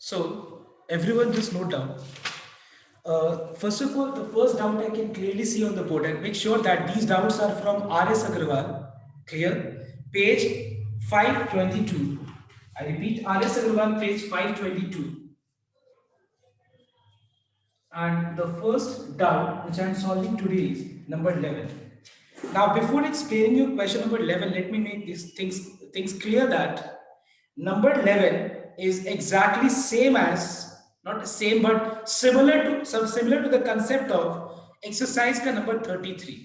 So everyone just note down. First of all, the first doubt I can clearly see on the board, and make sure that these doubts are from R.S. Agarwal. Clear? Page 522. I repeat, R.S. Agarwal, page 522. And the first doubt which I am solving today is number 11. Now, before explaining you question number 11, let me make these things clear that number 11 is exactly same as, not the same, but similar to the concept of exercise का number 33.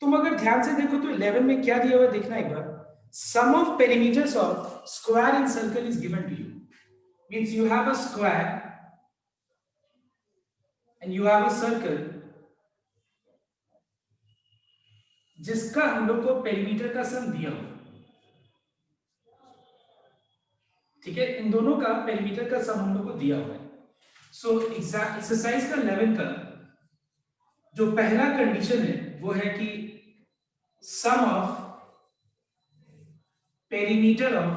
तुम अगर ध्यान से देखो तो 11 में क्या दिया हुआ है देखना एक बार. Sum of perimeters of square and circle is given to you. Means you have a square and you have a circle जिसका हम लोग को पेरीमीटर का सम दिया हो. ठीक है, इन दोनों का पेरीमीटर का सम हम लोग को दिया हुआ है. सो एग्जैक्ट एक्सरसाइज का 11 का जो पहला कंडीशन है वो है कि sum of perimeter of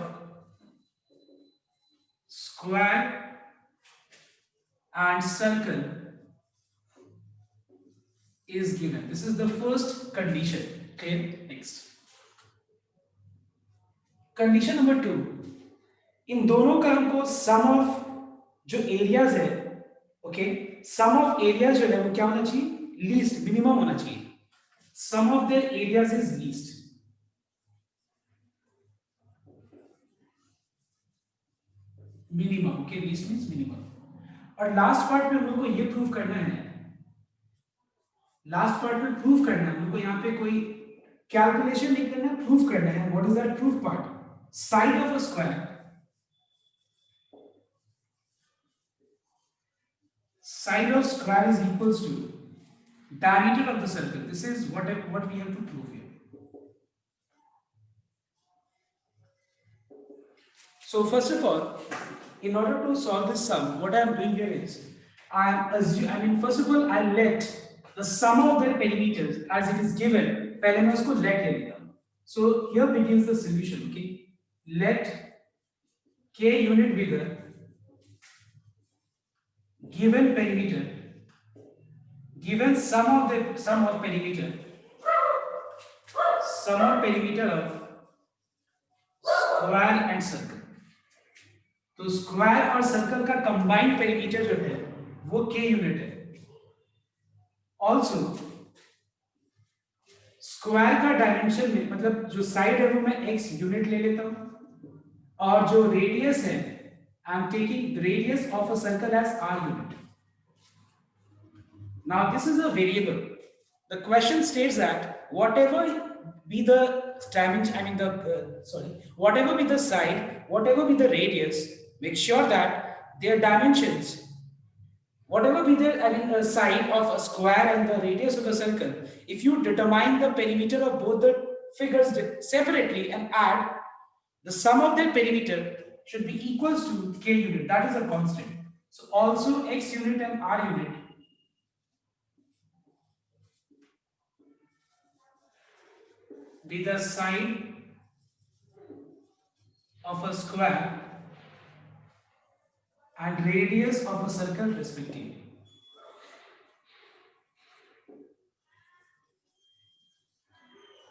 square and circle is given. This is the first condition. Okay, next. Condition number 2. इन दोनों का हमको सम ऑफ जो एरियाज है, ओके, सम ऑफ एरिया जो है वो क्या होना चाहिए? लीस्ट, मिनिमम होना चाहिए. Sum of their areas is least. Minimum, okay, least means minimum. और लास्ट पार्ट में हम लोग को ये प्रूव करना है, लास्ट पार्ट में प्रूफ करना है हमको. यहाँ पे कोई कैलकुलेशन नहीं करना है, प्रूफ करना है. What is that proof part? Side of a square, side of square is equals to diameter of the circle. This is what we have to prove here. So first of all, in order to solve this sum, what I am doing here is first of all I'll let the sum of their perimeters as it is given. पहले मैं उसको let ले लेता हूँ. So here begins the solution. Okay, let k unit be the given perimeter, given sum of perimeter of square and circle. तो square और circle का combined perimeter जो है वो k यूनिट है. ऑल्सो स्क्वायर का डायमेंशन में, मतलब जो साइड है वो मैं x यूनिट ले लेता हूं, और जो रेडियस है I am taking radius of a circle as r unit. Now this is a variable. The question states that whatever be the dimension, whatever be the side, whatever be the radius, make sure that their dimensions, whatever be the side of a square and the radius of a circle, if you determine the perimeter of both the figures separately and add, the sum of their perimeter should be equals to k unit. That is a constant. So also x unit and r unit be the side of a square and radius of a circle respectively.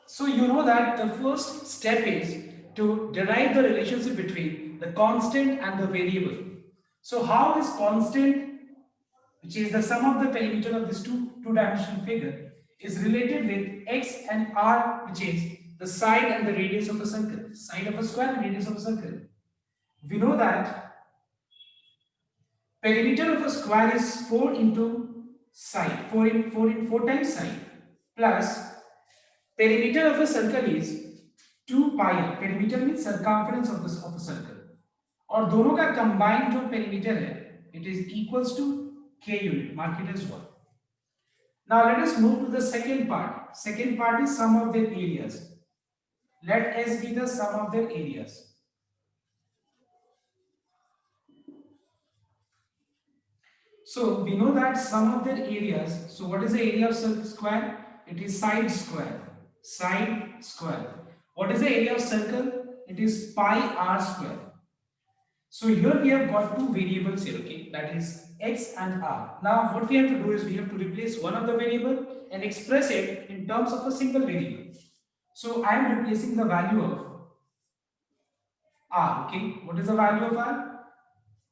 So you know that the first step is to derive the relationship between the constant and the variable. So how this constant, which is the sum of the perimeter of this two-dimensional figure, is related with x and r, which is the side and the radius of a circle, side of a square and radius of a circle. We know that perimeter of a square is 4 into side, 4 times side, plus perimeter of a circle is 2 pi. Perimeter means circumference of a circle. और दोनों का combined जो perimeter है, it is equals to k unit. Mark it as 1. Now let us move to the second part. Second part is sum of their areas. Let S be the sum of their areas. So we know that sum of their areas. So what is the area of square? It is side square. Side square. What is the area of circle? It is pi r square. So here we have got two variables here, okay, that is x and r. Now what we have to do is we have to replace one of the variable and express it in terms of a single variable. So I am replacing the value of r, okay. What is the value of r?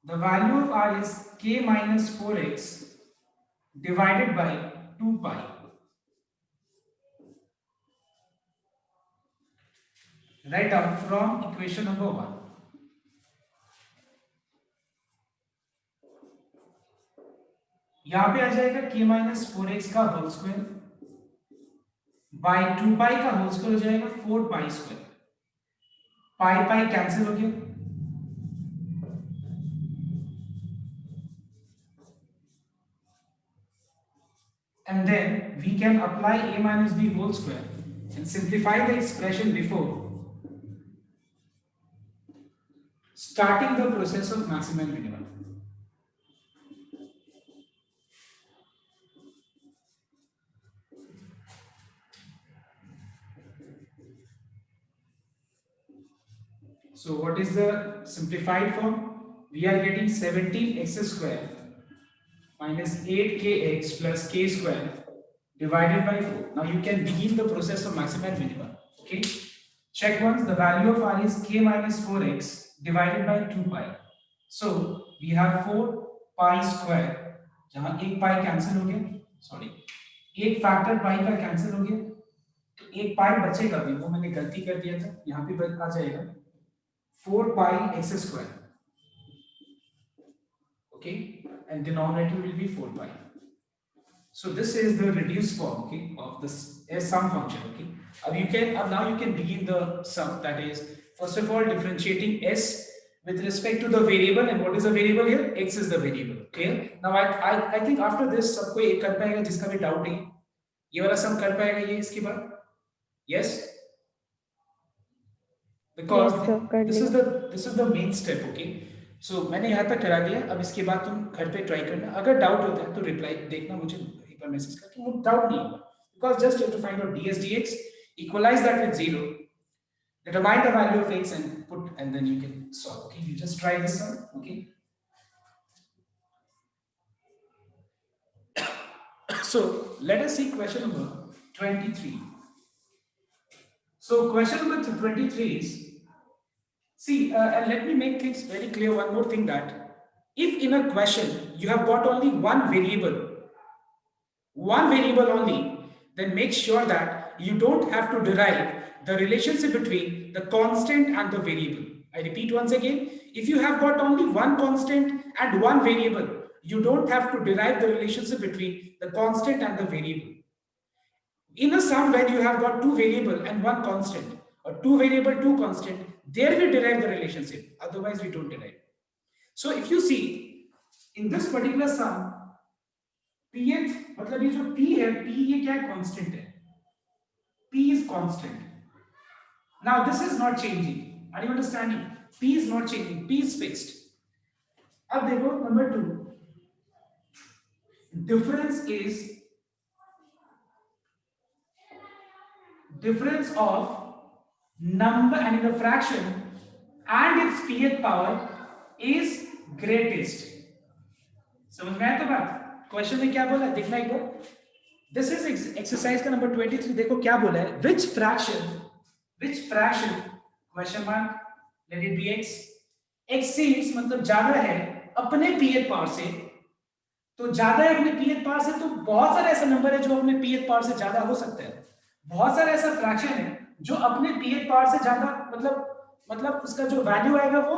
The value of r is k minus 4x divided by 2 pi. Write down from equation number 1. यहां पे आ जाएगा k minus 4x का whole square by 2 पाई का whole square हो जाएगा 4 pi square. पाई pi cancel हो गया. And then we can apply a minus b whole square and simplify the expression before starting the process of maximum and minimum. So what is the simplified form? We are getting 17x square minus 8kx plus k square divided by 4. Now you can begin the process of maximum and minimum. Okay. Check once. The value of r is k minus 4x divided by 2 pi. So we have 4 pi square. जहां एक pi cancel हो गया, sorry एक factor पाई का cancel हो गया, तो एक पाई बचेगा भी, वो मैंने गलती कर दिया था, यहाँ पे आ जाएगा 4 pi x square, okay, and denominator will be 4 pi. So this is the reduced form, okay, of this sum function, okay. Now you can begin the sum, that is first of all differentiating s with respect to the variable, and what is the variable here? X is the variable. Clear? Now I think after this सबको एक कर पाएगा जिसका भी doubt है, ये वाला सम कर पाएगा ये इसके बाद? Yes, because yes, sir, this is the main step, okay. So मैंने यहाँ तक करा दिया. अब इसके बाद तुम घर पे ट्राई करना. अगर डाउट होता है तो रिप्लाई देखना मुझे एक बार मैसेज करके, मुझे डाउट नहीं होगा, because just you have to find out ds dx, equalize that with 0, determine the value of x and put, and then you can solve. Okay, you just try this one. Okay. So let us see question number 23. So question number 23 is, see, and let me make things very clear. One more thing, that if in a question you have got only one variable only, then make sure that you don't have to derive the relationship between the constant and the variable. I repeat once again, if you have got only one constant and one variable, you don't have to derive the relationship between the constant and the variable. In a sum, when you have got two variable and one constant, or two variable, two constant, there we derive the relationship. Otherwise, we don't derive. So if you see in this particular sum, pth, मतलब ये जो p है, p ये क्या है? Constant है. P is constant. Now this is not changing. Are you understanding? P is not changing. P is fixed. अब देखो number 2. Difference of number and in the fraction and its pth power is greatest. समझ में आया तो बात? Question में क्या बोला है देखना एक बार. दिस इज एक्सरसाइज का नंबर 23. देखो क्या बोला है. which fraction question mark, let it be x, exceeds मतलब ज्यादा है अपने pth पावर से. तो ज्यादा है अपने pth पावर से, तो बहुत सारे ऐसे नंबर है जो अपने pth पावर से ज्यादा हो सकता है. बहुत सारा ऐसा फ्रैक्शन है जो अपने pth पावर से ज्यादा, मतलब उसका जो वैल्यू आएगा वो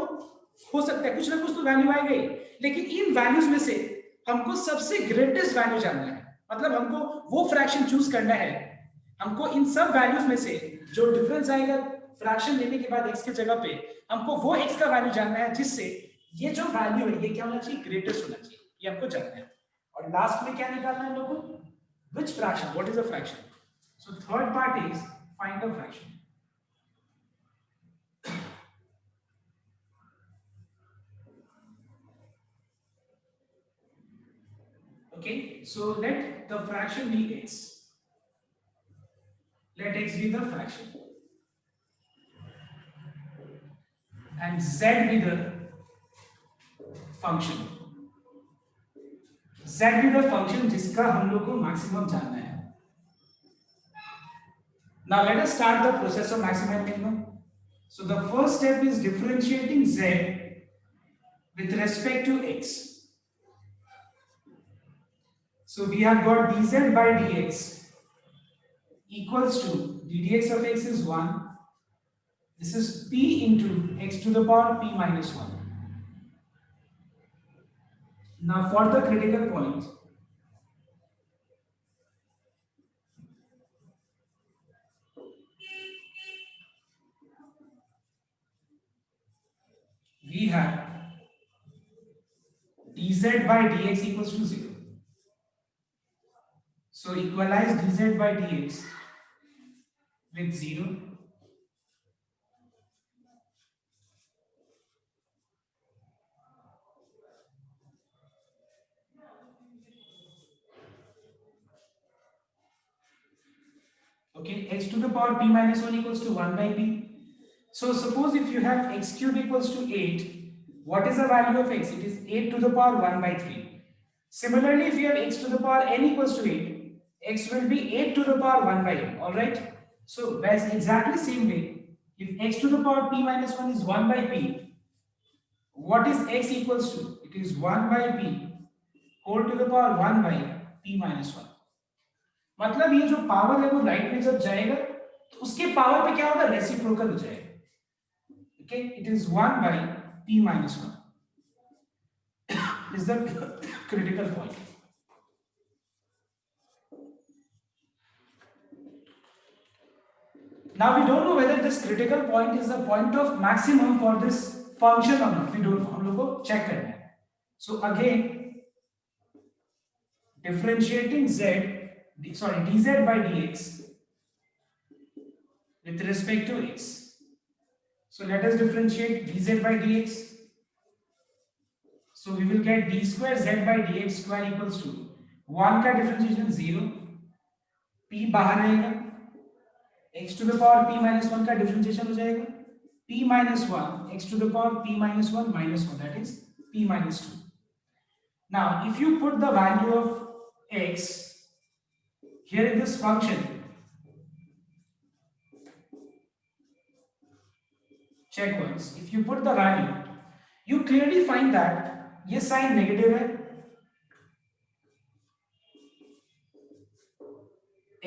हो सकता है, कुछ ना कुछ तो वैल्यू आएगा ही. लेकिन इन वैल्यूज में से हमको सबसे ग्रेटेस्ट वैल्यू जानना है. मतलब हमको वो फ्रैक्शन चूज करना है. हमको इन सब वैल्यूज में से जो डिफरेंस आएगा फ्रैक्शन लेने के बाद x के जगह पे, हमको वो x का वैल्यू जानना है जिससे ये जो वैल्यू है ये क्या होना चाहिए? ग्रेटेस्ट होना चाहिए. ये हमको जानना है. और लास्ट में क्या निकालना है हम लोग को? which fraction, what is the fraction. So third part is find the fraction. Okay, so let the fraction be x. Let x be the fraction and z be the function, z be the function जिसका हम लोग को maximum जानना है. Now let us start the process of maximum and minimum. So the first step is differentiating z with respect to x. So we have got dz by dx equals to ddx of x is 1. This is p into x to the power p minus 1. Now for the critical point, we have dz by dx equals to 0. So equalize dz by dx with 0. Okay, x to the power p minus 1 equals to 1 by p. So suppose if you have x cube equals to 8, what is the value of x? It is 8 to the power 1 by 3. Similarly, if you have x to the power n equals to 8, x will be 8 to the power 1 by n. Alright? So that's exactly same way. If x to the power p minus 1 is 1 by p, what is x equals to? It is 1 by p whole to the power 1 by p minus 1. मतलब ये जो power है वो right में जब जाएगा तो उसके पावर पे क्या होगा, रेसिप्रोकल हो जाएगा. Okay, it is 1 by p minus 1 is the critical point. Now we don't know whether this critical point is the point of maximum for this function or not. We don't know, हम लोग को check करना है. So again differentiating dz by dx with respect to x. So let us differentiate dz by dx. So we will get d square z by dx square equals to 1 का differentiation 0, p बाहर रहेगा, x to the power p minus 1 का differentiation हो जाएगा p minus 1 x to the power p minus 1 minus 1, that is p minus 2. Now if you put the value of x here in this function, check once. If you put the value, you clearly find that ये sign negative है,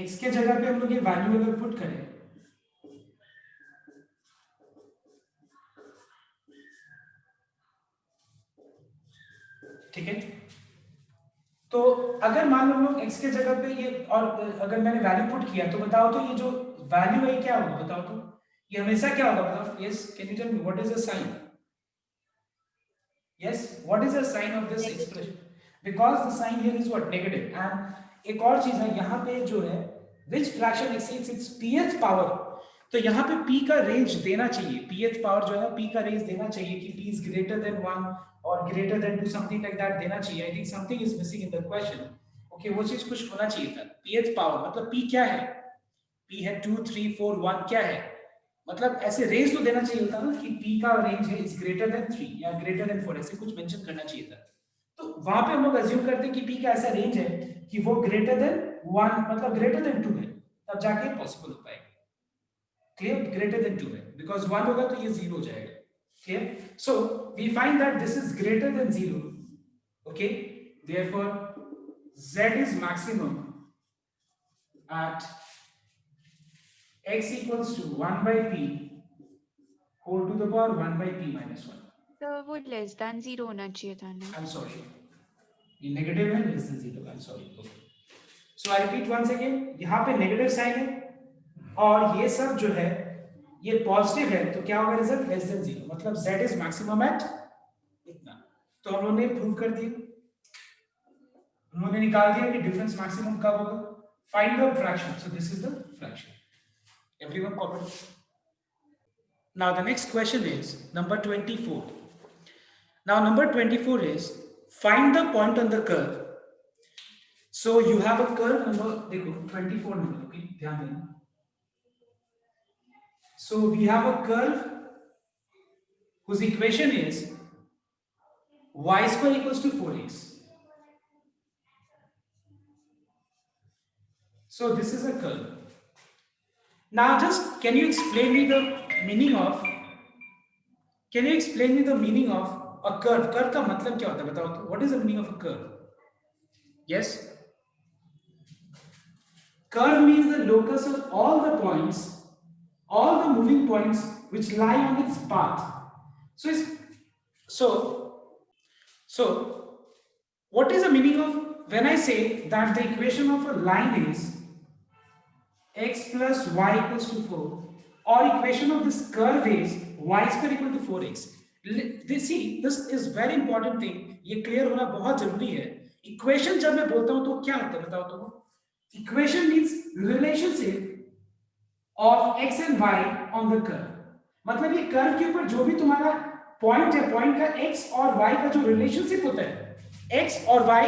x के जगह पे हम लोग ये value अगर put करें, ठीक है, तो अगर मान लो लोग x के जगह पे ये, और अगर मैंने वैल्यू पुट किया तो बताओ तो ये जो वैल्यू है क्या होगा, बताओ तो ये हमेशा क्या होगा, बताओ. Yes, can you tell me what is the sign? Yes, what is the sign of this expression? Because the sign here is what, negative. And एक और चीज है यहाँ पे जो है, which fraction exceeds its pth power, तो यहाँ पे p का रेंज देना चाहिए, pth पावर जो है p का रेंज देना चाहिए कि p इज ग्रेटर देन 1 और greater than 2, something like that देना चाहिए. I think something is missing in the question. Okay, वो चीज कुछ होना चाहिए था. pth पावर मतलब p क्या है, p है 2 3 4 1, क्या है, मतलब ऐसे रेंज तो देना चाहिए होता ना कि p का रेंज है इज ग्रेटर देन 3 या ग्रेटर देन 4, ऐसे कुछ मेंशन करना चाहिए था. तो वहां पे हम लोग अज्यूम करते हैं कि p का ऐसा रेंज है कि वो ग्रेटर देन 1 मतलब ग्रेटर देन 2 है, तब जाके पॉसिबल हो पाएगा. क्लियर, ग्रेटर देन 2 है, बिकॉज 1 होगा तो ये 0 हो जाएगा. Clear, so we find that this is greater than 0. Okay, therefore z is maximum at x equals to 1 by p whole to the power 1 by p minus 1. तो वो less than 0 होना चाहिए था ना. I'm sorry, ये negative है, less than 0. I'm sorry. Okay. So I repeat once again, यहाँ पे नेगेटिव साइन है और ये सब जो है ये पॉजिटिव है, तो क्या होगा रिजल्ट, लेस देन 0, मतलब z इज मैक्सिमम एट इतना. तो हम लोगों ने प्रूव कर दिया, हम लोगों ने निकाल दिया कि डिफरेंस मैक्सिमम कब होगा. Find the fraction. So this is the fraction. Everyone covered? Now the next question is number 24. Now number 24 is find the point on the curve. So you have a curve number, देखो 24 number, okay, ध्यान देना. So we have a curve whose equation is y square equals to 4x. So this is a curve. Now just can you explain me the meaning of a curve? Curve का मतलब क्या होता है बताओ तो? What is the meaning of a curve? Yes, curve means the locus of all the points, all the moving points which lie on its path. So so what is the meaning of when I say that the equation of a line is x plus y equals to 4, or equation of this curve is y square equal to 4x. This is very important thing. ये clear होना बहुत जरूरी है. Equation जब मैं बोलता हूं तो क्या होता है बताओ तो? Equation means relationship of x and y on the curve. मतलब ये कर्व के ऊपर जो भी तुम्हारा पॉइंट है, पॉइंट का x और y का जो रिलेशनशिप होता है, x और y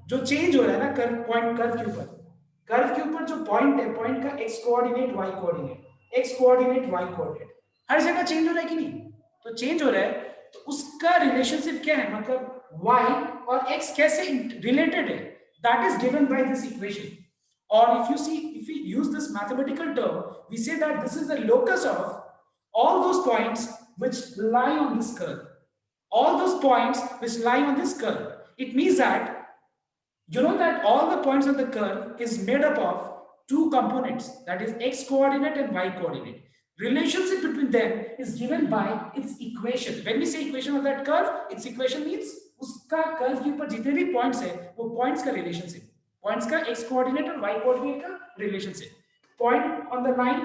जो चेंज हो रहा है ना कर्व, पॉइंट कर्व के ऊपर, कर्व के ऊपर जो पॉइंट है, पॉइंट का x coordinate, y coordinate, x coordinate, y coordinate, हर जगह चेंज हो रहा है कि नहीं? तो चेंज हो रहा है तो उसका रिलेशनशिप क्या है, मतलब y और x कैसे रिलेटेड है, that is given by this equation. Or if we use this mathematical term, we say that this is the locus of all those points which lie on this curve. All those points which lie on this curve. It means that you know that all the points on the curve is made up of two components, that is x coordinate and y coordinate. Relationship between them is given by its equation. When we say equation of that curve, its equation means उसका curve के ऊपर जितने भी points है वो points का relationship, points का x coordinate और y coordinate का relationship. Point on the line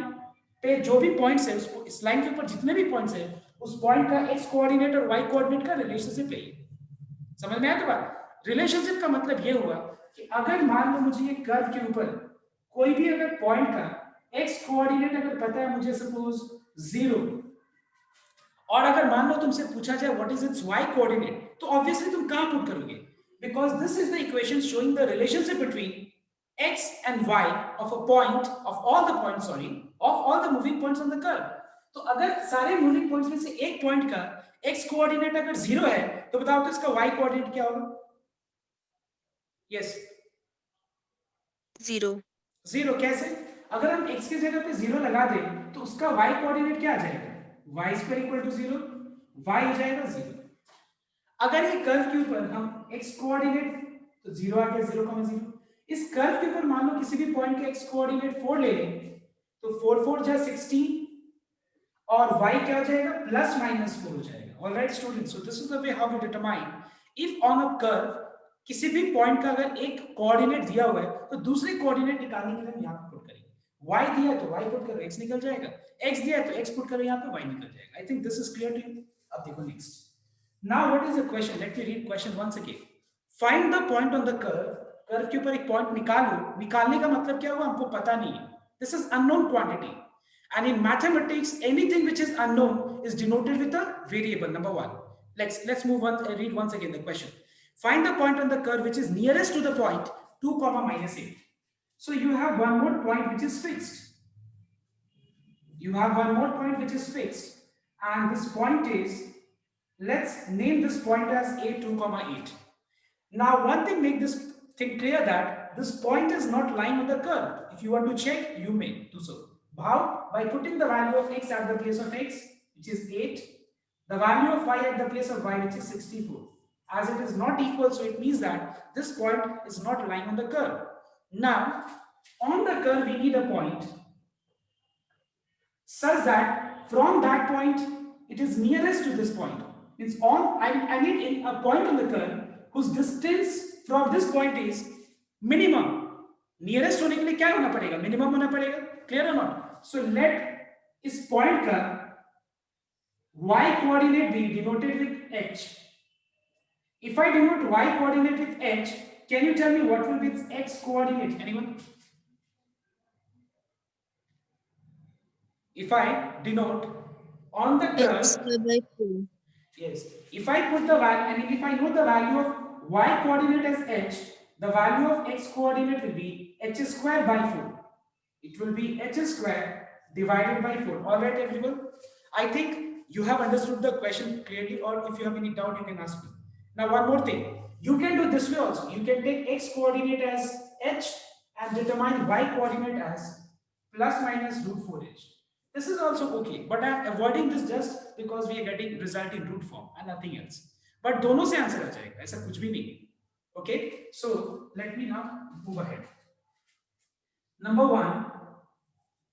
पे जो भी points है उसको, इस line के ऊपर जितने भी points है उस point का x coordinate और y coordinate का relationship है. समझ में आया तो बात? रिलेशनशिप का मतलब ये हुआ कि अगर मान लो मुझे ये कर्व के ऊपर कोई भी अगर पॉइंट का x कोऑर्डिनेट अगर पता है मुझे, सपोज 0, और अगर मान लो तुमसे पूछा जाए what is it's y coordinate, तो ऑब्वियसली तुम कहां पुट करोगे? Because this is the equation showing the relationship between x and y of a point, of all the points, sorry, of all the moving points on the curve. तो अगर सारे moving points में से एक point का x coordinate अगर 0 है तो बताओ तो इसका y कोऑर्डिनेट क्या होगा? यस, 0 कैसे? अगर हम x की जगह पे 0 लगा दें तो उसका y कोऑर्डिनेट क्या आ जाएगा? y square equal to 0, y हो जाएगा 0. अगर ये कर्व के ऊपर हम x कोऑर्डिनेट, तो 0 आ गया, 0,0. इस कर्व के ऊपर मान लो किसी भी पॉइंट का x कोऑर्डिनेट 4 ले लें तो 4 4 जा 16 और y क्या हो जाएगा? प्लस माइनस 4 हो जाएगा. Alright students, so this is the way how we determine if on a curve किसी भी पॉइंट का अगर एक कोऑर्डिनेट दिया हुआ है तो दूसरे कोऑर्डिनेट निकालने के लिए हम यहां पे पुट करेंगे. y दिया है तो y पुट करो, x निकल जाएगा. x दिया है तो x पुट करो यहां पे, y निकल जाएगा. I think this is clear to you. अब देखो next. Now what is the question? Let me read question once again. Find the point on the curve. Curve के ऊपर एक पॉइंट निकालो. निकालने का मतलब क्या हुआ? हमको पता नहीं है. This is unknown quantity. And in mathematics, anything which is unknown is denoted with a variable. Number one. Let's move on. Read once again the question. Find the point on the curve which is nearest to the point 2, minus 8. So you have one more point which is fixed. You have one more point which is fixed, and this point is, let's name this point as a2, 8. Now one thing, make this thing clear that this point is not lying on the curve. If you want to check, you may do so. How? By putting the value of x at the place of x, which is 8, the value of y at the place of y, which is 64. As it is not equal, so it means that this point is not lying on the curve. Now, on the curve, we need a point such that from that point, it is nearest to this point. Means I need a point on the curve whose distance from this point is minimum. Nearest होने के लिए क्या होना पड़ेगा? Minimum होना पड़ेगा. Clear or not? So let इस point का y coordinate be denoted with h. If I denote y coordinate with h, can you tell me what will be its x coordinate? Anyone? If I denote on the curve x by 4. Yes, if I put the value, and if I know the value of y coordinate as h, the value of x coordinate will be h square by 4. It will be h square divided by 4. All right, everyone. I think you have understood the question clearly, or if you have any doubt, you can ask me. Now one more thing, you can do this way also. You can take x coordinate as h and determine y coordinate as plus minus root 4h. This is also okay, but I am avoiding this just because we are getting result in root form and nothing else. But दोनों से answer आ जाएगा, ऐसा कुछ भी नहीं. Okay, so let me now move ahead. Number one,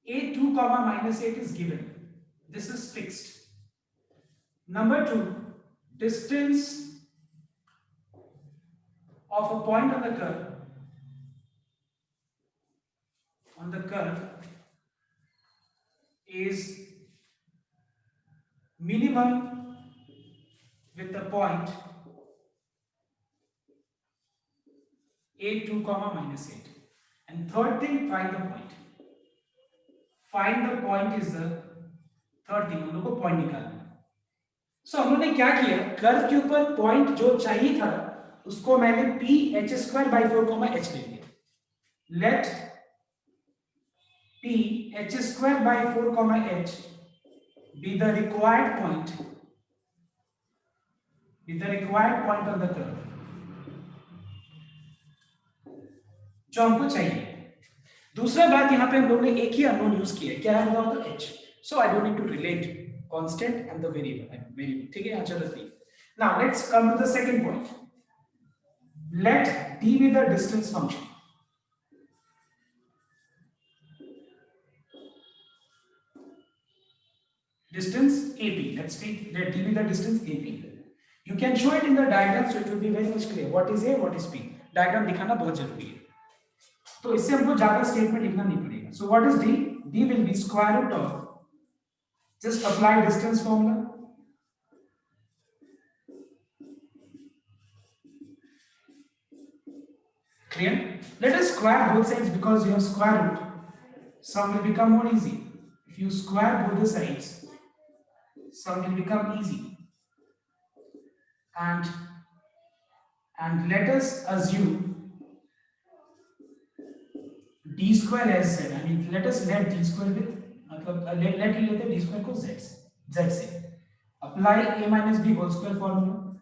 a2 comma minus 8 is given. This is fixed. Number two, distance of a point on the curve is minimum with the point a2 comma minus 8. And third thing, find the point. Find the point is the third thing. हम लोग को point निकालना है. सो हम लोगों ने क्या किया, कर्व के ऊपर पॉइंट जो चाहिए था उसको मैंने p h square by 4 comma h ले लिया. Let p h square by 4 comma h be the required point on the curve जो हमको चाहिए. दूसरा बात, यहाँ पे हम लोगों ने एक ही अननोन यूज किया है, क्या है बताओ तो h. So I don't need to relate constant and the variable. ठीक है, चलो ठीक. Now let's come to the second point. Let d be the distance function. Distance AP. Let's take let d be the distance AP. You can show it in the diagram, so it will be very much clear. What is A, what is P? Diagram दिखाना बहुत जरूरी है. तो इससे हमको ज्यादा statement लिखना नहीं पड़ेगा. So what is d? d will be square root of, just apply distance formula. Clear? Let us square both sides because you have square root. Sum will become more easy. If you square both the sides, sum will become easy. And let us assume d square as z. I mean, let us let d square with मतलब let लेते d square को z से. Apply a minus b whole square formula.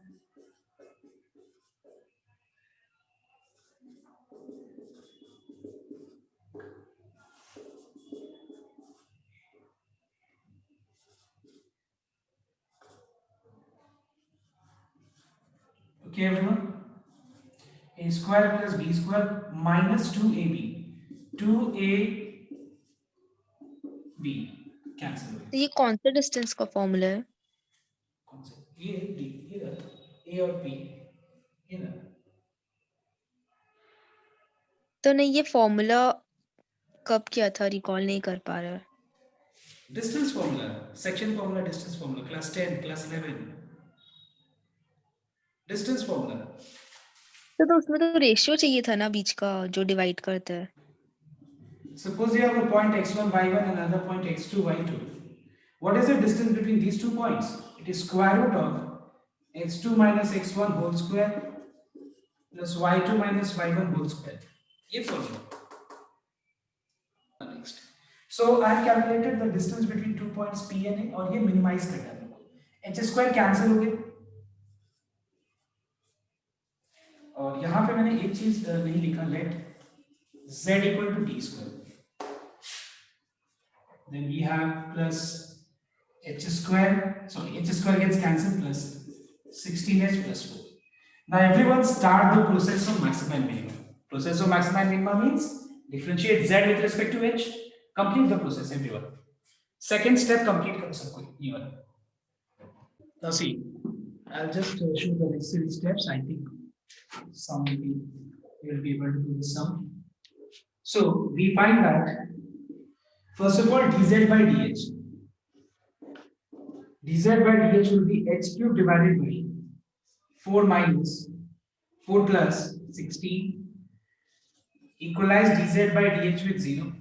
Okay, everyone. A square plus b square minus 2ab. 2ab cancel. तो ये कौन सा distance का formula है? कौन सा? ये d, इधर a और p इधर. तो नहीं, ये फॉर्मूला कब किया था, रिकॉल नहीं कर पा रहा है. Distance formula, section formula, distance formula, class 10, class 11. Distance formula. तो उसमें तो रेशियो चाहिए था ना बीच का जो डिवाइड करता है. Suppose you have a point x1 y1 and another point x2 y2. What is the distance between these 2 points? It is square root of x2 minus x1 whole square plus y2 minus y1 whole square. ये formula. Next. So I have calculated the distance between 2 points P and A और ये minimize कर डालो. h square cancel हो गया. और यहाँ पे मैंने एक चीज नहीं लिखा, let z equal to d square. Then we have plus h square, sorry, h square gets cancelled plus 16h plus 4. Now everyone start the process of maxima and minima. Process of maxima and minima means differentiate z with respect to h. Complete the process, everyone. Second step complete karo sabko even. Now see, I'll just show the necessary steps. I think some will be able to do the sum. So we find that first of all dz by dh. dz by dh will be h cube divided by 4 minus 4 plus 16. Equalize dz by dh with 0.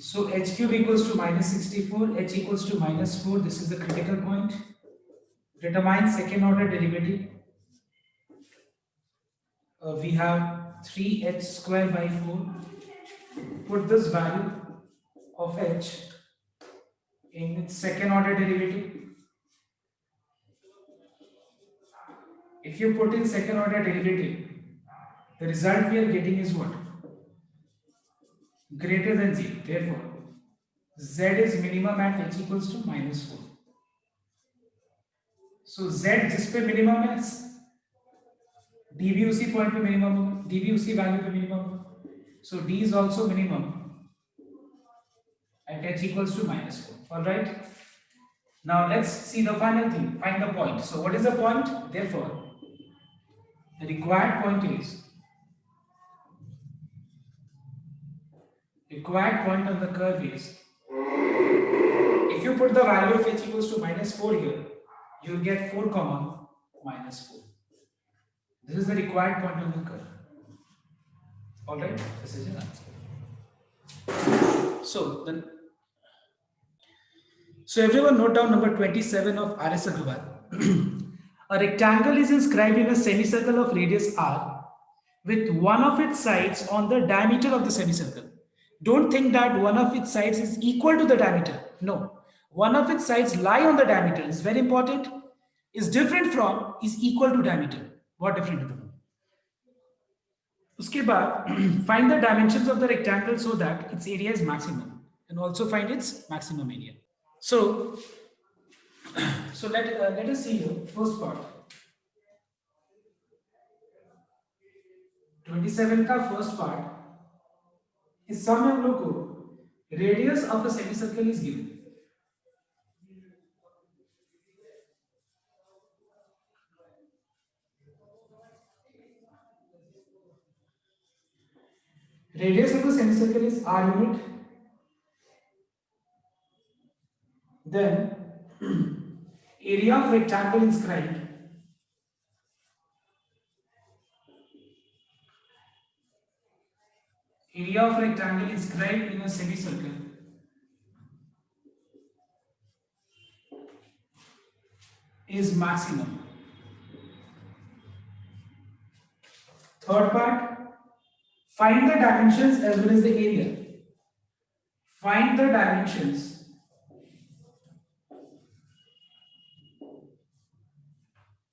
So h cube equals to minus 64, h equals to minus 4. This is the critical point. Determine second order derivative. We have 3h square by 4. Put this value of h in its second order derivative. If you put in second order derivative, the result we are getting is what? Greater than 0. Therefore, z is minimum at h equals to -4. So z जिस पे minimum है, d भी उसी point पे minimum होगा, d भी उसी value पे minimum होगा. So d is also minimum at h equals to -4. All right. Now let's see the final thing. Find the point. So what is the point? Therefore, the required point on the curve is, if you put the value of h equals to -4 here, you will get 4 comma -4. This is the required point on the curve. All right, this is your answer. So everyone note down number 27 of R.S. Agrawal. A rectangle is inscribed in a semicircle of radius r with one of its sides on the diameter of the semicircle. Don't think that one of its sides is equal to the diameter. No, one of its sides lie on the diameter. Is very important. Is different from is equal to diameter. What different is the Uske baad, find the dimensions of the rectangle so that its area is maximum, and also find its maximum area. So let us see here first part. 27 का first part. इस समय हम लोग को radius of a semicircle is given. Radius of a semicircle is r unit. Then area of rectangle inscribed. Area of rectangle inscribed in a semicircle is maximum. Third part, find the dimensions as well as the area. Find the dimensions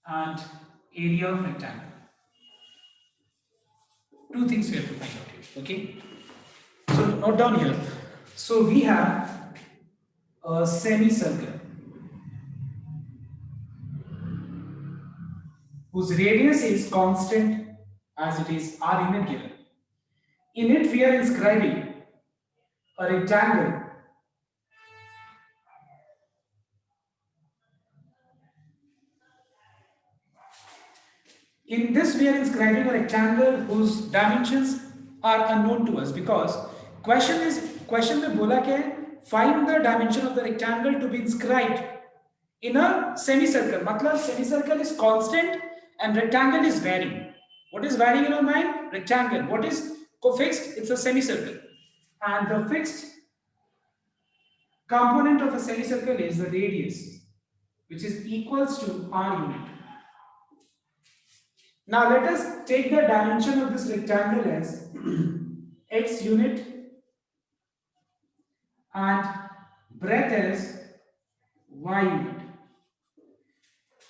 and area of rectangle. Two things we have to find out here. Okay, so note down here. So we have a semicircle whose radius is constant as it is r unit given. In it we are inscribing a rectangle In this, we are inscribing a rectangle whose dimensions are unknown to us, because question में बोला क्या है? Find the dimension of the rectangle to be inscribed in a semicircle. मतलब semicircle is constant and rectangle is varying. What is varying in our mind? Rectangle. What is fixed? It's a semicircle, and the fixed component of a semicircle is the radius, which is equals to r unit. Now let us take the dimension of this rectangle as x unit and breadth as y unit.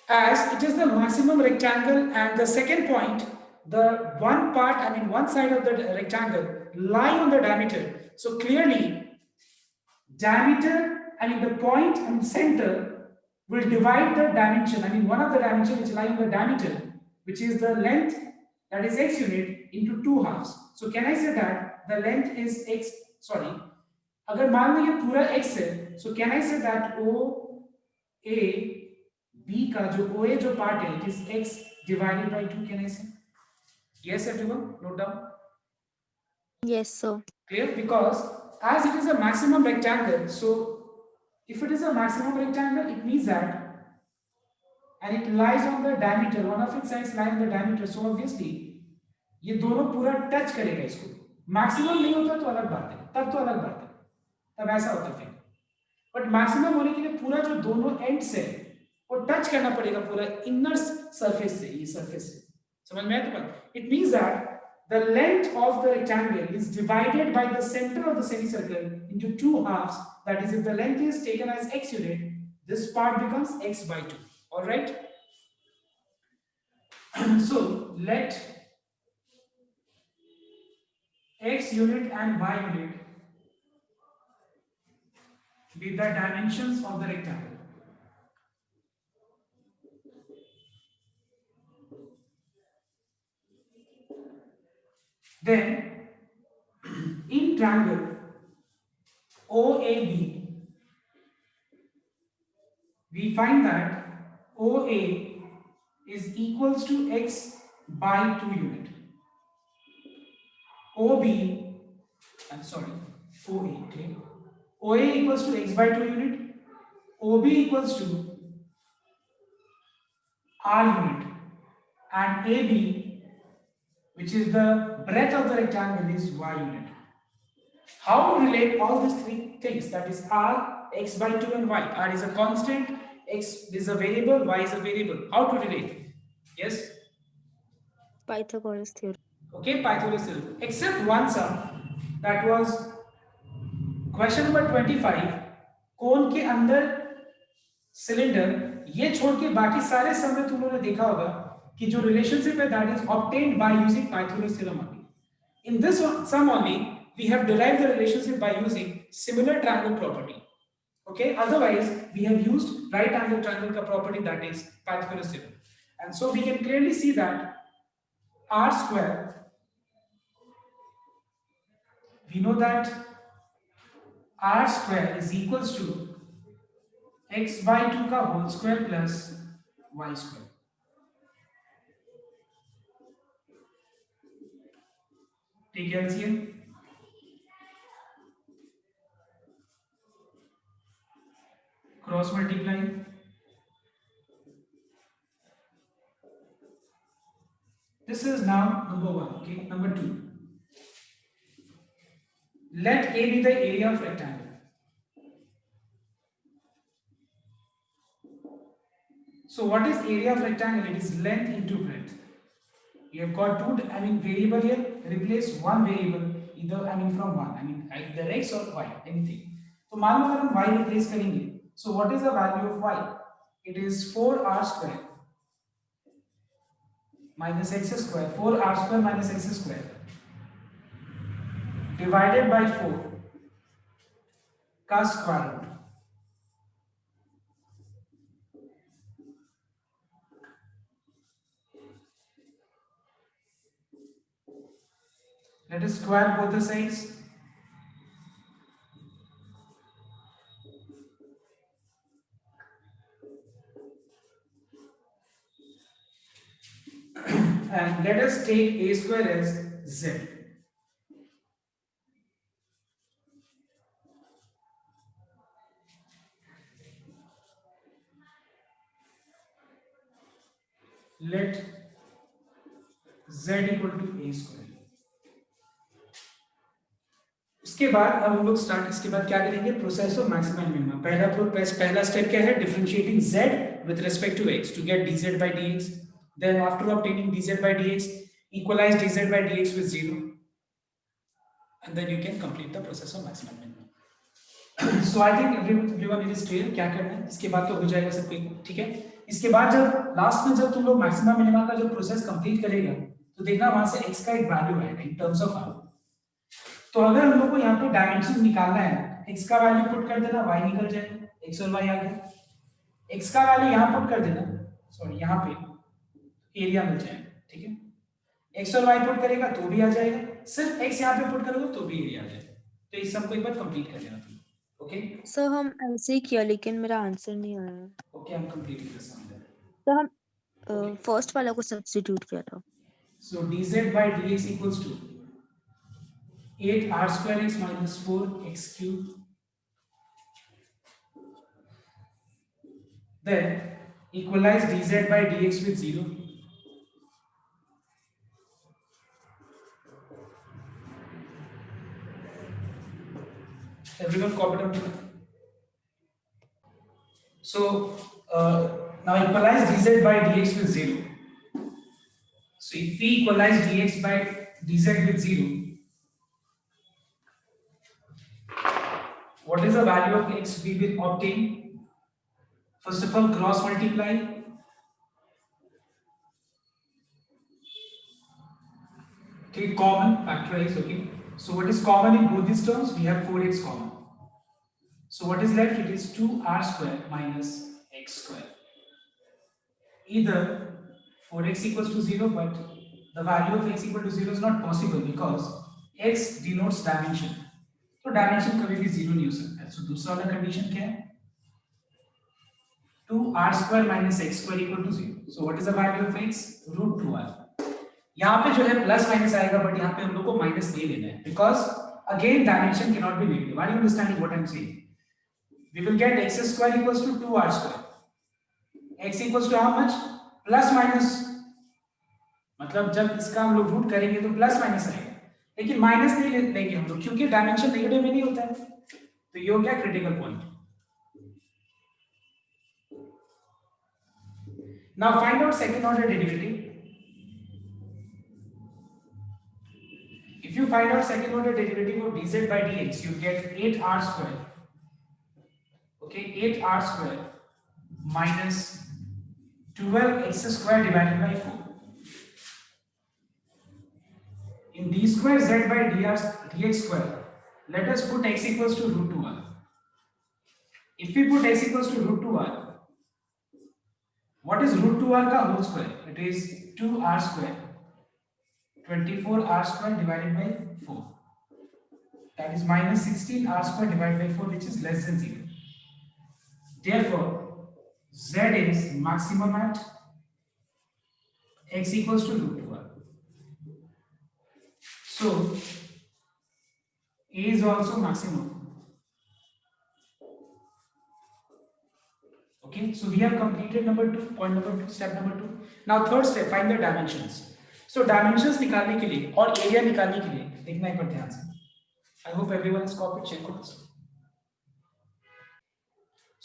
As it is the maximum rectangle, and the second point, the one side of the rectangle lie on the diameter. So clearly, diameter, the point and center will divide the dimension. One of the dimensions which lie on the diameter, which is the length, that is x unit, into two halves. So can I say that the length is x? Sorry, अगर मान लो ये पूरा x है, so can I say that OAB का जो OA जो part है, it is x divided by 2? Can I say? Yes, everyone, note down. Yes, sir. Clear? Because as it is a maximum rectangle, so if it is a maximum rectangle, it means that, and it lies on the diameter, one of its sides lie on the diameter, so obviously ये दोनों पूरा touch करेगा इसको. Maximum नहीं होता तो अलग बात है, तब तो अलग बात है, तब ऐसा होता है. बट मैक्सिमम होने के लिए पूरा जो दोनों एंड्स है वो टच करना पड़ेगा पूरा इनर सरफेस से, ये सरफेस से. समझ में आया? तो it means that the length of the rectangle is divided by the center of the semicircle into two halves. That is, if the length is taken as x unit, this part becomes x by 2. All right. So let x unit and y unit be the dimensions of the rectangle. Then in triangle OAB, we find that OA is equals to x by 2 unit. OB, I'm sorry, OA, okay? OA equals to x by 2 unit, OB equals to R unit, and AB, which is the breadth of the rectangle, is y unit. How to relate all these three things, that is R, x by 2 and y. R is a constant, x is a variable, y is a variable. How to relate? Yes? Pythagoras theorem. Okay, Pythagoras theorem. Except one sum, that was question number 25. कोन के अंदर cylinder, ये छोड़ के बाकी सारे सम में तुम लोगों ने देखा होगा कि जो रिलेशनशिप है that is obtained by using Pythagoras theorem only. In this sum only, we have derived the relationship by using similar triangle property. Okay, otherwise we have used right angle triangle ka property, that is Pythagoras theorem. And so we can clearly see that r square, we know that r square is equals to x by 2 ka whole square plus y square. Take LCM. Cross multiply. This is now number 1. Okay, number 2. Let A be the area of rectangle. So what is area of rectangle? It is length into breadth. You have got two, variable here. Replace one variable, either from one, either x or y, anything. So मान लो अगर हम y replace करेंगे, so what is the value of y? It is 4r square minus x square, 4r square minus x square divided by 4 का square root. Let us square both the sides. And let us take a square as z. Let z equal to a square. इसके बाद अब हम लोग इसके बाद क्या करेंगे? Process of maximum and minimum. पहला स्टेप क्या है? Differentiating z with respect to x to get dz by dx. Then after obtaining dz by dx, equalize dz by dx with 0, and then you can complete the process of maximum minimum. So I think everyone is clear क्या करना है. इसके बाद तो हो जाएगा सब कुछ, ठीक है. इसके बाद जब लास्ट में जब तुम लोग मैक्सिमम मिनिमम का जो प्रोसेस कंप्लीट करेगा, तो देखना वहां से x का एक वैल्यू आएगा इन टर्म्स ऑफ r. तो अगर हम लोग को यहाँ पे डायमेंशन निकालना है, x का वैल्यू पुट कर देना, y निकल जाएगा, x और y आ गया. x का वैल्यू यहाँ पुट कर देना, सॉरी यहाँ पे एरिया मिल जाएगा, ठीक है. x और y पुट करेगा तो भी आ जाएगा, सिर्फ x यहाँ पे पुट करोगे तो भी एरिया आ जाएगा. तो इस सब को एक बार कंप्लीट कर लेना तुम. ओके सर हम ऐसे ही किया लेकिन मेरा आंसर नहीं आया. Okay, I am completing this sum. तो हम फर्स्ट वाला को सब्स्टिट्यूट किया था. So dz by dx equals to 8r square x minus 4x cube. Then equalize dz by dx with 0. Everyone copy down. So now equalize dz by dx with 0. So if we equalize dz with 0. What is the value of x we will obtain? First of all, cross multiply. Okay, common, factorize, okay. So what is common in both these terms? We have 4x common. So what is left? It is 2r square minus x square. Either 4x equals to 0, but the value of x equal to 0 is not possible because x denotes dimension. तो dimension कभी भी 0 नहीं हो सकता है. सो दूसरा वाला condition क्या है? 2r square minus x square equal to 0. So what is the value of x? Root 2r. यहाँ पे जो है प्लस माइनस आएगा, बट यहाँ पे हम लोग को माइनस नहीं लेना है because again dimension can not be negative. Are you understanding what I am saying? We will get x square equals to 2r square. x equals to how much? Plus minus. मतलब जब इसका हम लोग root करेंगे तो plus minus आएगा, लेकिन minus नहीं लेंगे हम लोग क्योंकि डायमेंशन नेगेटिव में नहीं होता है. तो ये हो गया critical point. Now find out second order derivative. If you find out second order derivative of dz by dx, you get 8r square. Okay, 8r square minus 12x square divided by 4. In d square z by dx square, let us put x equals to root 2r. If we put x equals to root 2r, what is root 2r का whole square? It is 2r square, 24r square divided by 4. That is minus 16r square divided by 4, which is less than 0. Therefore, z is maximum at x equals to root 2r. So, a is also maximum. Okay, so we have completed number 2, point number 2, step number 2. Now third step, find the dimensions. So dimensions निकालने के लिए और area निकालने के लिए देखना एक बार ध्यान से. I hope everyone has copied, check it.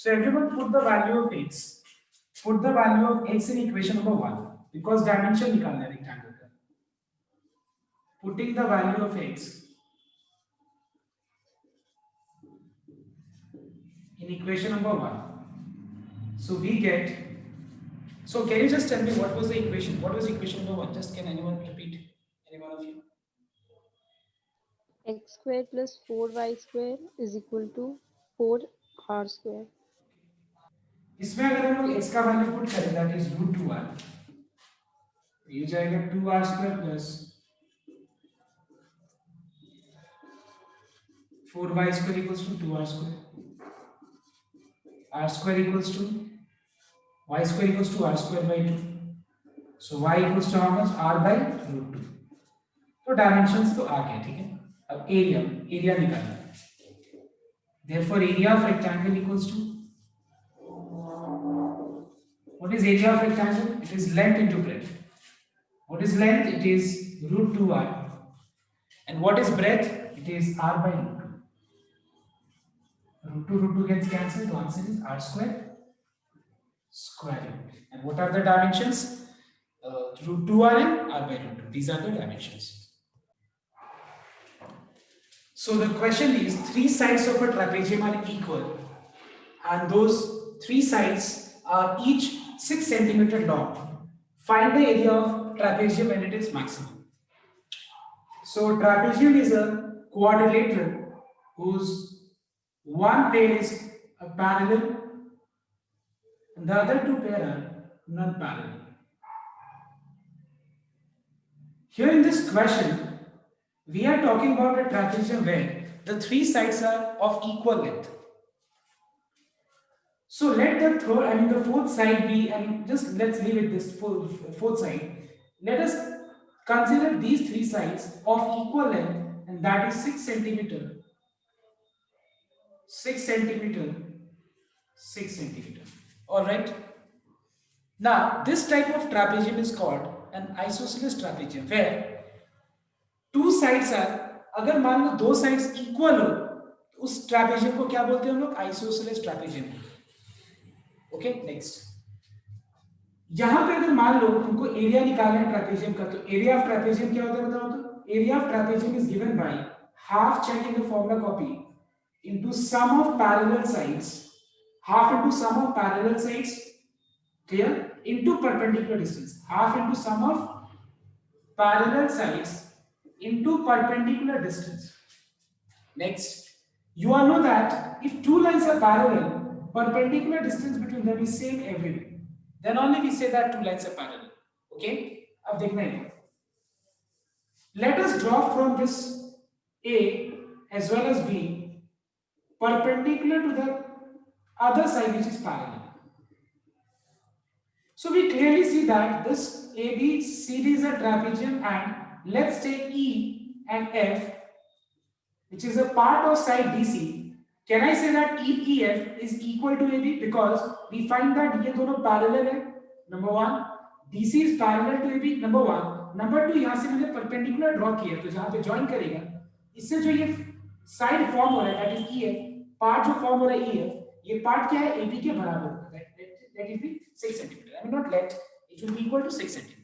So everyone put the value of x. Put the value of x in equation number 1 because dimension निकालना है rectangle का. Putting the value of x in equation number 1. So we get. So can you just tell me what was the equation? What was equation number 1? Just can anyone repeat? Any one of you? x square plus 4y square is equal to 4r square. इसमें अगर हम लोग x का value put करें that is root 2r, ये जाएगा 2r square plus 4y square equals to 2r square, r square equals to y square equals to r square by 2. So y equals to how much? r by root 2. तो dimensions तो आ गए, ठीक है. अब area निकालना है. Therefore area of rectangle equals to, what is area of rectangle? It is length into breadth. What is length? It is root 2r. And what is breadth? It is r by root 2. Root 2 gets cancelled. The answer is r square root. And what are the dimensions? Root 2r and r by root 2. These are the dimensions. So the question is, three sides of a trapezium are equal, and those three sides are each 6 centimeter long. Find the area of trapezium when it is maximum. So trapezium is a quadrilateral whose one pair is parallel and the other two pair are not parallel. Here in this question, we are talking about a trapezium where the three sides are of equal length. So let the fourth side be, and just let's leave it this fourth side. Let us consider these three sides of equal length, and that is 6 centimeter, 6 centimeter, 6 centimeter. All right. Now this type of trapezium is called an isosceles trapezium, where two sides are, अगर मान लो दो sides equal हो, उस trapezium को क्या बोलते हैं हम लोग? Isosceles trapezium. Okay, next. यहां पे अगर मान लो हमको एरिया निकालना है ट्रापेजियम का, तो एरिया ऑफ ट्रापेजियम क्या होता है बताओ तो? area of trapezium is given by half, checking the formula copy, into sum of parallel sides, half into sum of parallel sides, clear, into perpendicular distance, half into sum of parallel sides into perpendicular distance. Next, you all know that if two lines are parallel, perpendicular distance between them is same everywhere. Then only we say that two lines are parallel. Okay? अब देखना है. Let us draw from this A as well as B perpendicular to the other side which is parallel. So we clearly see that this AB CD is a trapezium, and let's take E and F, which is a part of side DC. Can I say that EF is equal to AB because we find that ये दोनों parallel है. Number one, DC is parallel to AB. Number one. Number two, यहाँ से मैंने perpendicular draw किया, तो जहाँ पे join करेगा, इससे जो ये side form हो रहा है, that is EF, part जो form हो रहा है EF, ये part क्या है, AB के बराबर होगा. Let it be 6 centimeter. I mean not let, it will be equal to 6 centimeter.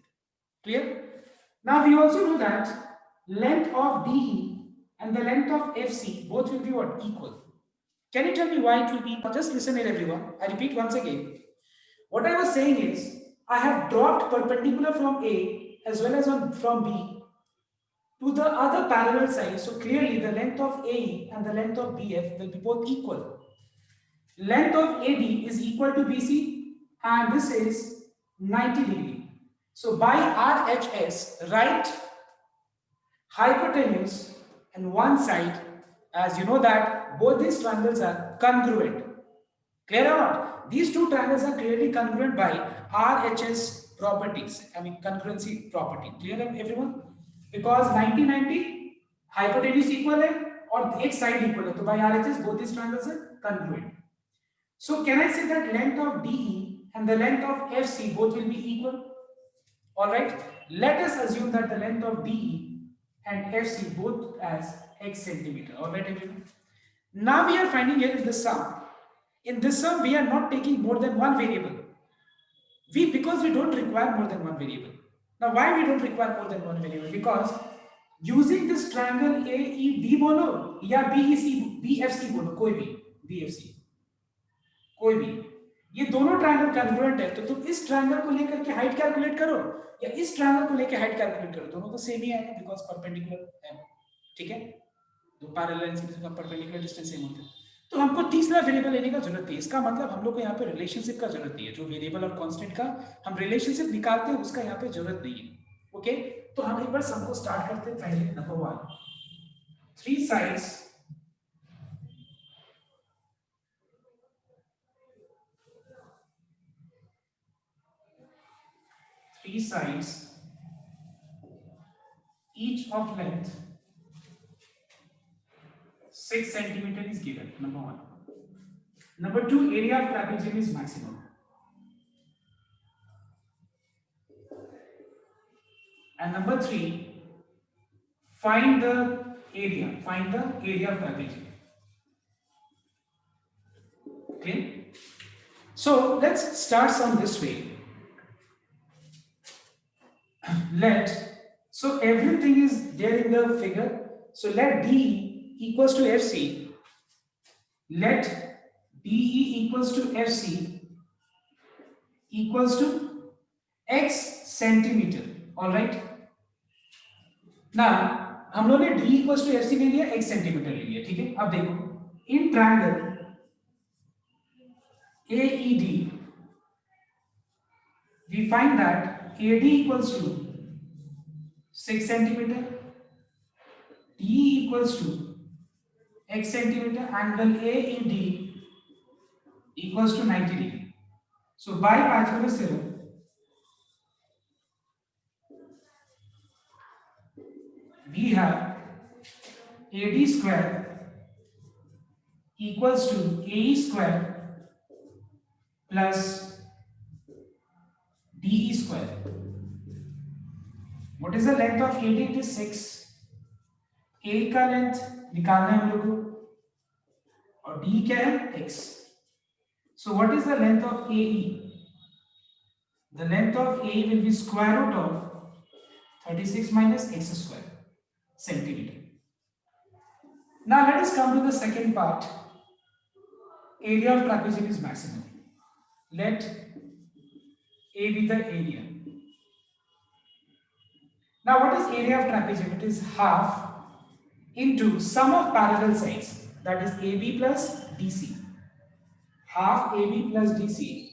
Clear? Now we also know that length of DE and the length of FC both will be what? Equal. Can you tell me why it will be equal? Just listen here everyone. I repeat once again. What I was saying is, I have dropped perpendicular from A as well as from B to the other parallel side. So clearly the length of AE and the length of BF will be both equal. Length of AD is equal to BC and this is 90 degree. So by RHS, write hypotenuse and one side, as you know that both these triangles are congruent. Clear or not? These two triangles are clearly congruent by RHS properties. I mean congruency property. Clear everyone? Because 90-90 hypotenuse equal है और एक side equal है, तो by RHS both these triangles are congruent. So can I say that length of DE and the length of FC both will be equal? All right. Let us assume that the length of DE and FC both as x centimeter. All right, everyone. Now we are finding here is the sum. In this sum, we are not taking more than one variable. Because we don't require more than one variable. Now, why we don't require more than one variable? Because using this triangle AED बोलो या BFC बोलो, कोई भी BFC, कोई भी, ये दोनों triangle congruent है, तो तुम इस ट्रायंगल को लेकर के हाइट कैलकुलेट करो या इस ट्रायंगल को लेकर हाइट कैलकुलेट करो, दोनों तो सेम ही आएगा बिकॉज़ परपेंडिकुलर है. ठीक है, दो पैरेलल लाइंस के बीच का परपेंडिकुलर डिस्टेंस सेम होता है. तो हमको तीसरा वेरिएबल लेने का जरूरत है. इसका मतलब हम लोग को यहाँ पे रिलेशनशिप का जरूरत नहीं है. जो वेरिएबल और कांस्टेंट का हम रिलेशनशिप निकालते हैं उसका यहाँ पे जरूरत नहीं है. ओके, तो हम एक बार सम को स्टार्ट करते हैं. पहले number 1, 3 sides each of length 6 centimeter is given. Number 1. Number 2, area of trapezium is maximum. And number 3, find the area of trapezium. Okay, so let's start from this way. So everything is there in the figure. So let DE equals to FC. Let DE equals to FC equals to x centimeter. All right. Now हम लोग ने D equals to FC ले लिया, x centimeter ले लिया. ठीक है, अब देखो in triangle AED we find that AD equals to 6 centimeter, DE equals to x centimeter, angle AED equals to 90 degree. So by Pythagoras theorem, we have AD square equals to AE square plus DE square. What is the length of AD? It is 6. A का length निकालना है हम लोग को और D क्या है? X. So what is the length of AE? The length of AE will be square root of 36 minus x square. centimeter. Now let us come to the second part. Area of trapezium is maximum. Let A be the area. Now what is area of trapezium? It is half into sum of parallel sides, that is AB plus DC. Half AB plus DC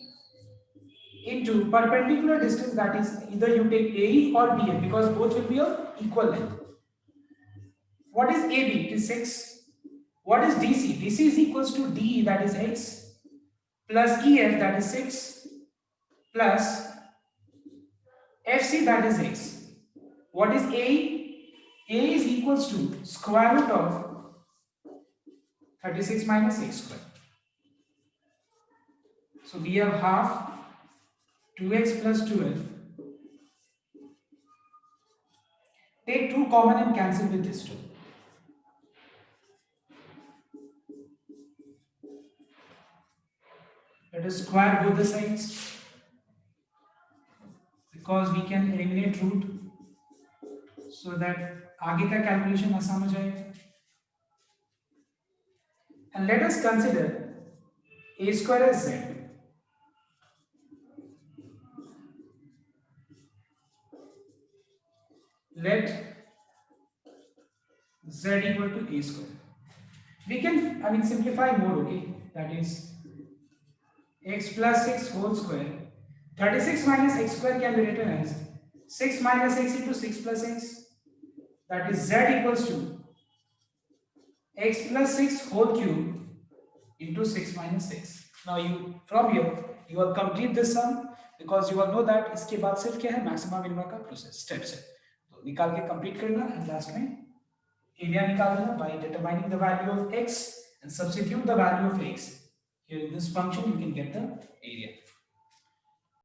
into perpendicular distance, that is either you take AE or BF because both will be of equal length. What is AB? It is 6. What is DC? DC is equals to DE, that is X, plus EF, that is 6, plus FC, that is X. What is AE? A is equals to square root of 36 minus x square. So we have half 2x plus 12. Take 2 common and cancel with this 2. Let us square both the sides because we can eliminate root so that आगे का calculation आसान हो जाएगा. And let us consider a square as z. Let z equal to a square. We can, simplify more, okay? That is x plus 6 whole square. 36 minus x square can be written as 6 minus x into 6 plus x. That is z equals to x plus 6 whole cube into 6 minus 6. Now you from here you will complete this sum because you will know that इसके बाद सिर्फ क्या है maximum minimum का process steps है. तो निकाल के complete करना and last में area निकाल देना by determining the value of x and substitute the value of x. Here in this function you can get the area.